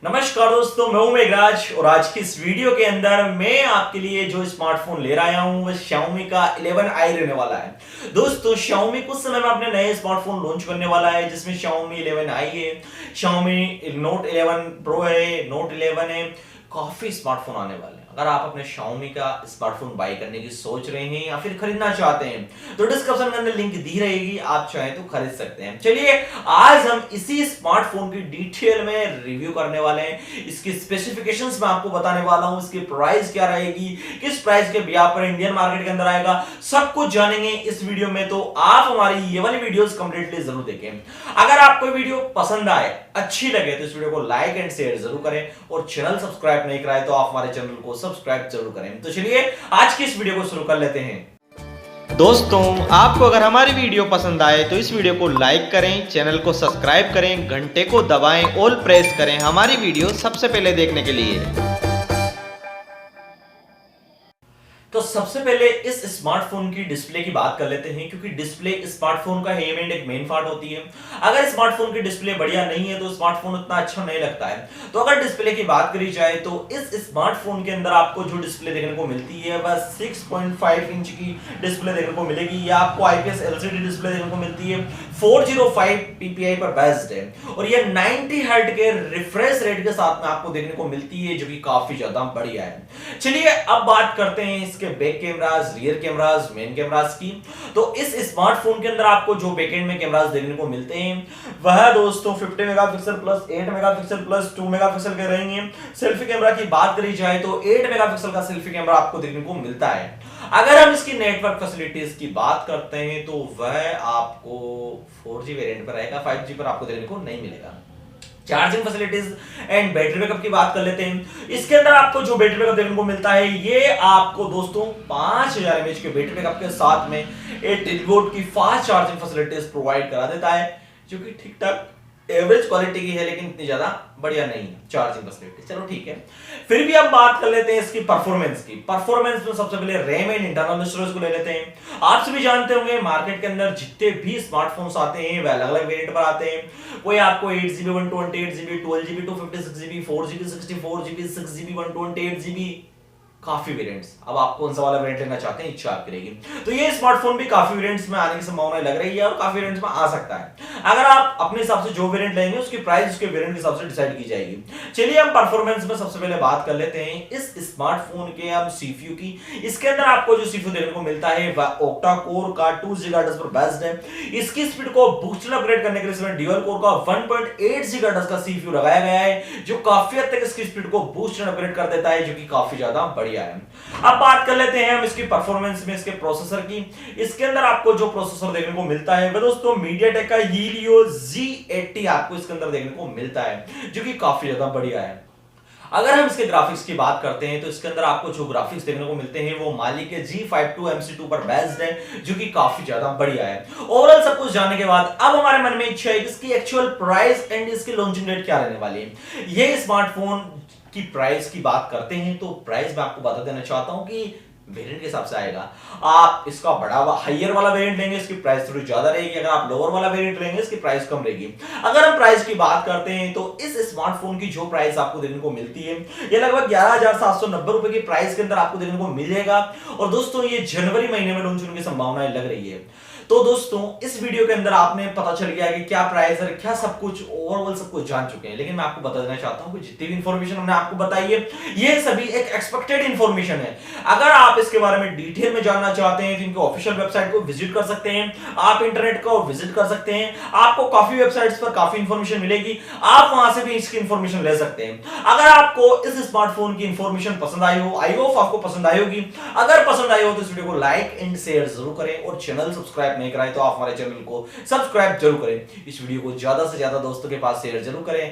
नमस्कार दोस्तों, मैं हूं मेघराज और आज की इस वीडियो के अंदर मैं आपके लिए जो स्मार्टफोन ले आया हूं वो Xiaomi का 11i रहने वाला है। दोस्तों Xiaomi कुछ समय में अपने नए स्मार्टफोन लॉन्च करने वाला है जिसमें Xiaomi 11i है, Xiaomi Note 11 Pro है, Note 11 है, काफी स्मार्टफोन आने वाले हैं। अगर आप अपने Xiaomi का स्मार्टफोन बाय करने की सोच रहे हैं या फिर खरीदना चाहते हैं तो डिस्क्रिप्शन के अंदर लिंक दी रहेगी, आप चाहें तो खरीद सकते हैं। चलिए आज हम इसी स्मार्टफोन की डिटेल में रिव्यू करने वाले हैं। इसकी स्पेसिफिकेशंस मैं आपको बताने वाला हूं, इसकी प्राइस क्या रहेगी, किस प्राइस के ब्याह पर इंडियन मार्केट के अंदर आएगा, सब कुछ जानेंगे इस वीडियो में। तो आप हमारी ये वाली वीडियोस कंप्लीटली जरूर देखें। अगर आपको वीडियो पसंद आए, अच्छी लगे तो इस वीडियो को लाइक एंड शेयर जरूर करें और चैनल सब्सक्राइब नहीं कराए तो आप हमारे चैनल को सब्सक्राइब जरूर करें। तो चलिए आज की इस वीडियो को शुरू कर लेते हैं। दोस्तों, आपको अगर हमारी वीडियो पसंद आए तो इस वीडियो को लाइक करें, चैनल को सब्सक्राइब करें, घंटे को दबाएं, ऑल प्रेस करें हमारी वीडियो सबसे पहले देखने के लिए। तो सबसे पहले इस स्मार्टफोन की डिस्प्ले की बात कर लेते हैं, क्योंकि डिस्प्ले स्मार्टफोन का एम एंड एक मेन पार्ट होती है। अगर स्मार्टफोन की डिस्प्ले बढ़िया नहीं है तो स्मार्टफोन उतना अच्छा नहीं लगता है। तो अगर डिस्प्ले की बात करी जाए तो इस स्मार्टफोन के अंदर आपको जो डिस्प्ले देखने को मिलती है वह 6.5 इंच की डिस्प्ले देखने को मिलेगी। या आपको आईपीएस एलसीडी डिस्प्ले देखने को मिलती है, 405 ppi पर बेस्ड है और ये 90 हर्ट्ज के रिफ्रेश रेट के साथ में आपको देखने को मिलती है, जो कि काफी ज्यादा बढ़िया है। चलिए अब बात करते हैं इसके back cameras, rear cameras, main cameras की। तो इस स्मार्टफोन के अंदर आपको जो बैकएंड में कैमरास देखने को मिलते हैं वह दोस्तों 50 megapixel plus 8 megapixel plus 2 megapixel के रहेंगे। सेल्फी कैमरा की बात करी जाए तो 8 मेगापिक्सल का सेल्फी कैमरा आपको देखने को मिलता है। अगर हम इसकी नेटवर्क फैसिलिटीज की बात करते हैं तो वह आपको 4G वेरिएंट पर रहेगा, 5G पर आपको देखने को नहीं मिलेगा। Charging facilities and battery backup की बात कर लेते हैं। इसके अंदर आपको जो बैटरी बैकअप देखने को मिलता है ये आपको दोस्तों 5000 mAh के बैटरी बैकअप के साथ में 8 वोल्ट की फास्ट चार्जिंग फैसिलिटीज प्रोवाइड करा देता है, जो कि ठीक ठाक एवरेज क्वालिटी की है, लेकिन इतनी ज्यादा बढ़िया नहीं है चार्जिंग फैसिलिटी। चलो ठीक है, फिर भी हम बात कर लेते हैं इसकी परफॉर्मेंस की। परफॉर्मेंस में सबसे पहले रैम एंड इंटरनल स्टोरेज को ले लेते हैं। आप सभी जानते होंगे मार्केट के अंदर जितने भी स्मार्टफोन्स आते हैं वे अलग अलग वेरिएंट पर आते हैं। कोई आपको 8GB 128GB 12GB 256GB 4GB 64GB 6GB 128GB, काफी वेरिएंट्स। अब आप कौन सा वाला वेरिएंट लेना चाहते हैं, इच्छा आपकी रहेगी। तो ये स्मार्टफोन भी काफी वेरिएंट्स में आने की संभावना लग रही है और काफी वेरिएंट्स में आ सकता है। अगर आप अपने हिसाब से जो वेरिएंट लेंगे उसकी प्राइस उसके वेरिएंट के हिसाब से डिसाइड की जाएगी। चलिए हम परफॉर्मेंस में सबसे पहले बात कर लेते हैं इस स्मार्टफोन के हम सीपीयू की। इसके अंदर आपको जो सीपीयू देखने को मिलता है वह ऑक्टा कोर का 2 GHz पर बेस्ड है। इसकी स्पीड को बूस्ट अपग्रेड करने के लिए इसमें ड्यूअल कोर का 1.8 GHz का सीपीयू लगाया गया है, जो काफी हद तक इसकी स्पीड को बूस्ट अपग्रेड कर देता है, जो कि काफी ज्यादा बढ़िया है। अब बात कर लेते हैं हम इसकी परफॉर्मेंस में इसके प्रोसेसर की। इसके अंदर आपको जो प्रोसेसर देखने को मिलता है वह दोस्तों MediaTek का Helio G80 आपको इसके अंदर देखने को मिलता है, जो कि काफी ज्यादा बढ़िया है। अगर हम इसके ग्राफिक्स की बात करते हैं तो इसके अंदर आपको जो ग्राफिक्स देखने को मिलते हैं वो माली के G52 MC2 पर बेस्ड है, जो कि काफी ज्यादा बढ़िया है। ओवरऑल सब कुछ जानने के बाद अब हमारे मन में इच्छा है कि इसकी एक्चुअल प्राइस एंड इसकी लॉन्चिंग डेट क्या रहने वाली है। ये स्मार्टफोन की प्राइस की बात करते हैं तो प्राइस मैं आपको बता देना चाहता हूं कि वेरिएंट के हिसाब से आएगा। आप इसका बड़ा हाईयर वाला वेरिएंट लेंगे इसकी प्राइस थोड़ी ज्यादा रहेगी, अगर आप लोअर वाला वेरिएंट लेंगे इसकी प्राइस कम रहेगी। अगर हम प्राइस की बात करते हैं तो इस स्मार्टफोन की जो प्राइस आपको देखने को मिलती है ये लगभग 11,790 रुपए की प्राइस के अंदर आपको देखने को मिलेगा। और दोस्तों ये जनवरी महीने में लॉन्च होने की संभावनाएं लग रही है। तो दोस्तों इस वीडियो के अंदर आपने पता चल गया कि क्या प्राइस है, क्या सब कुछ, ओवरऑल सब कुछ जान चुके हैं। लेकिन मैं आपको बता देना चाहता हूं कि जितनी भी इंफॉर्मेशन हमने आपको बताई है ये सभी एक एक्सपेक्टेड इंफॉर्मेशन है। अगर आप इसके बारे में डिटेल में जानना चाहते हैं तो इनके ऑफिशियल वेबसाइट को विजिट कर सकते हैं, आप इंटरनेट को विजिट कर सकते हैं, आपको काफी वेबसाइट्स पर काफी इंफॉर्मेशन मिलेगी, आप वहां से भी इसकी इंफॉर्मेशन ले सकते हैं। अगर आपको इस स्मार्टफोन की इंफॉर्मेशन पसंद आई हो, आई होप आपको पसंद आई होगी। अगर पसंद आई हो तो इस वीडियो को लाइक एंड शेयर जरूर करें और चैनल सब्सक्राइब नहीं कराए तो आप हमारे चैनल को सब्सक्राइब जरूर करें। इस वीडियो को ज्यादा से ज्यादा दोस्तों के पास शेयर जरूर करें।